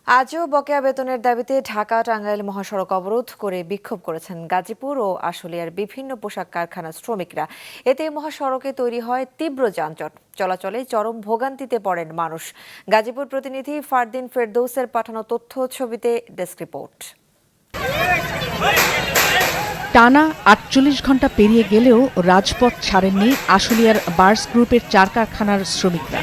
আজও বকেয়া বেতনের দাবিতে ঢাকা টাঙ্গাইল মহাসড়ক অবরোধ করে বিক্ষোভ করেছেন গাজীপুর ও আশুলিয়ার বিভিন্ন পোশাক কারখানার শ্রমিকরা। এতে মহাসড়কে তৈরি হয় তীব্র যানজট, চলাচলে চরম ভোগান্তিতে পড়েন মানুষ। গাজীপুর প্রতিনিধি ফারদিন ফেরদৌসের পাঠানো তথ্য ছবিতে ডেস্ক রিপোর্ট। টানা ৪৮ ঘন্টা পেরিয়ে গেলেও রাজপথ ছাড়েননি আশুলিয়ার বার্স গ্রুপের ৪ কারখানার শ্রমিকরা।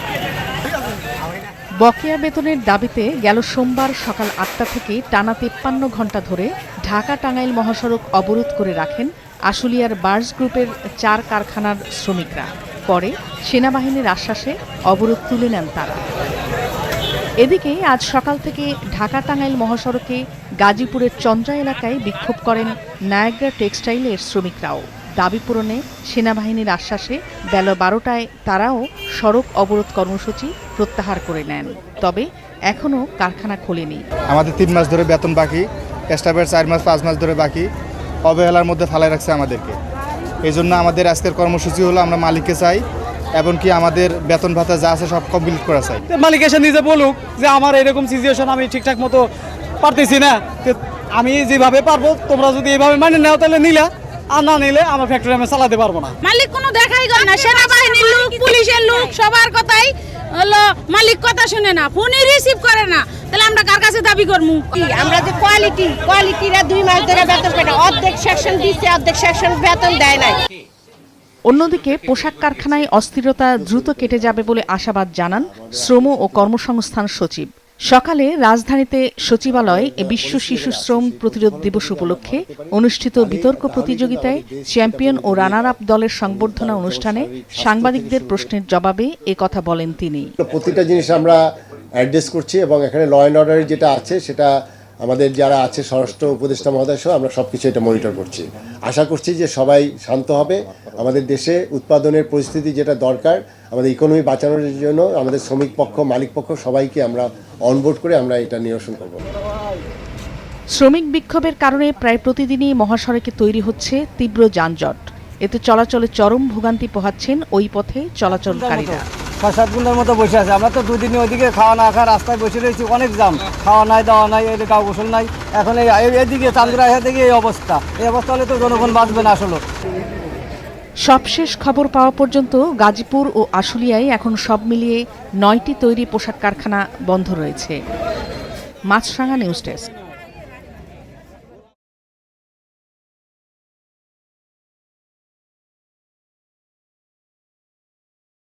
বকেয়া বেতনের দাবিতে গেল সোমবার সকাল ৮টা থেকে টানা ৫৩ ঘণ্টা ধরে ঢাকা টাঙ্গাইল মহাসড়ক অবরোধ করে রাখেন আশুলিয়ার বার্স গ্রুপের ৪ কারখানার শ্রমিকরা। পরে সেনাবাহিনীর আশ্বাসে অবরোধ তুলে নেন তারা। এদিকে আজ সকাল থেকে ঢাকা টাঙ্গাইল মহাসড়কে গাজীপুরের চন্দ্রা এলাকায় বিক্ষোভ করেন নায়াগ্রা টেক্সটাইলের শ্রমিকরাও। দাবি পূরণে সেনাবাহিনীর আশ্বাসে বেলা ১২টায় তারাও সড়ক অবরোধ কর্মসূচি প্রত্যাহার করে নেন। তবে এখনও কারখানা খোলেনি। আমাদের ৩ মাস ধরে বেতন বাকি, স্টাফের ৪ মাস ৫ মাস ধরে বাকি, অবহেলার মধ্যে ফালায় রাখছে আমাদেরকে। এই জন্য আমাদের আজকের কর্মসূচি হলো আমরা মালিককে চাই, এমনকি আমাদের বেতন ভাতা যা আছে সব কমপ্লিট করা চাই। মালিক এসে নিজে বলুক যে আমার এরকম সিচুয়েশন, আমি ঠিকঠাক মতো পারতেছি না, আমি যেভাবে পারবো তোমরা যদি এইভাবে মানে নাও তাহলে নিলা, আর না নিলে আমার ফ্যাক্টরি আমি চালাতে পারবো না। মালিক কোনো দেখাই করে না, সেনাবাহিনীর লোক, পুলিশের লোক, সবার কথাই হলো মালিক কথা শুনে না, ফোনই রিসিভ করে না। তাহলে আমরা কার কাছে দাবি করবো? আমরা যে কোয়ালিটিরা 2 মাস ধরে বেতন পাই না, অর্ধেক সেকশন দিচ্ছে, অর্ধেক সেকশন বেতন দেয় নাই। অন্যদিকে পোশাক কারখানায় অস্থিরতা দ্রুত কেটে যাবে বলে আশাবাদ জানান শ্রম ও কর্মসংস্থান সচিব। সকালে রাজধানীতে সচিবালয়ে বিশ্ব শিশু শ্রম প্রতিরোধ দিবস উপলক্ষে অনুষ্ঠিত বিতর্ক প্রতিযোগিতায় চ্যাম্পিয়ন ও রানার আপ দলের সংবর্ধনা অনুষ্ঠানে সাংবাদিকদের প্রশ্নের জবাবে একথা বলেন তিনি। প্রতিটা জিনিস আমরা অ্যাড্রেস করছি এবং এখানে ল অ্যান্ড অর্ডার যেটা আছে সেটা আমাদের যারা আছে স্বরাষ্ট্র উপদেষ্টা মহোদয় সহ আমরা সবকিছু এটা মনিটর করছি। আশা করছি যে সবাই শান্ত হবে। আমাদের দেশে উৎপাদনের পরিস্থিতি যেটা দরকার, আমাদের ইকোনমি বাঁচানোর জন্য আমাদের শ্রমিক পক্ষ, মালিক পক্ষ সবাইকে আমরা অনবোর্ড করে আমরা এটা নিরসন করব। শ্রমিক বিক্ষোভের কারণে প্রায় প্রতিদিনই মহাসড়কে তৈরি হচ্ছে তীব্র যানজট। এতে চলাচলে চরম ভোগান্তি পোহাচ্ছেন ওই পথে চলাচলকারীরা। ৬-৭ ঘন্টার মতো বসে আছে। আমরা তো 2 দিনে ওইদিকে খাওয়া না খাওয়া রাস্তায় বসে রয়েছি, অনেক জাম, খাওয়া নাই, দাওয়া নাই, এদিকে গোসল নাই। এখন এইদিকে চান্দ্রা থেকে এই অবস্থা হলে তো জনগণ বাঁচবে না আসলে। সবশেষ খবর পাওয়া পর্যন্ত গাজীপুর ও আশুলিয়ায় এখন সব মিলিয়ে 9টি তৈরি পোশাক কারখানা বন্ধ রয়েছে। মাছরাঙা নিউজ ডেস্ক।